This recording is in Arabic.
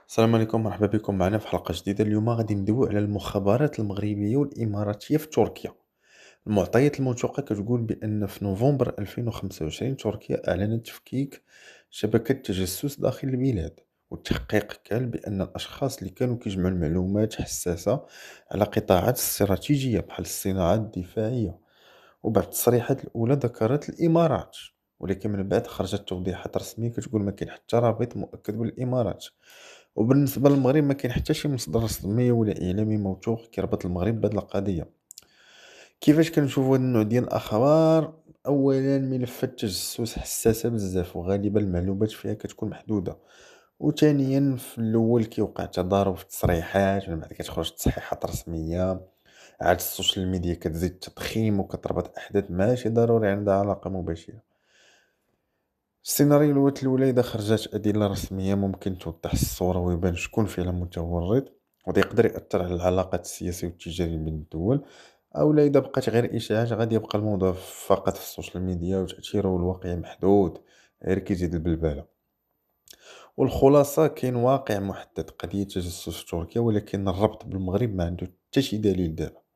السلام عليكم، مرحبا بكم معنا في حلقة جديدة. اليوم غادي ندويو على المخابرات المغربية والإماراتية في تركيا. المعطيات الموثوقة كتقول بأن في نوفمبر 2025 تركيا أعلنت تفكيك شبكة تجسس داخل البلاد، والتحقيق قال بأن الأشخاص اللي كانوا كيجمعوا المعلومات حساسة على قطاعات استراتيجية بحال الصناعات الدفاعية. وبعد التصريحات الأولى ذكرت الإمارات، ولكن من بعد خرجت توضيحات رسمية كتقول ما كاين حتى رابط مؤكد بالإمارات. وبالنسبة للمغرب ما كاين حتى شي مصدر رسمي ولا إعلامي موثوق كيربط المغرب بهاد القضية. كيفاش كنشوفوا هاد النوع ديال الأخبار؟ أولا، ملفات التجسس حساسة بزاف وغالبا المعلومات فيها كتكون محدودة. وثانيا، في الأول كيوقع تضارب في التصريحات، من بعد كتخرج تصحيحات رسمية. عاد السوشيال ميديا كتزيد تضخيم وكتربط أحداث ماشي ضروري عندها علاقة مباشرة. السيناريوهات الأولى إذا خرجت أدلة رسمية ممكن توضح الصورة ويبان شكون فعلا متورط، وهذا يقدر يأثر على العلاقات السياسية والتجارية بين الدول. أو لا، إذا بقات غير إشاعات غادي يبقى الموضوع فقط في السوشيال ميديا وتأثيره الواقعي محدود، غير كيزيد البلبلة. والخلاصة كاين واقع محدد، قضية تجسس في تركيا، ولكن الربط بالمغرب ما عنده حتى شي دليل دابا.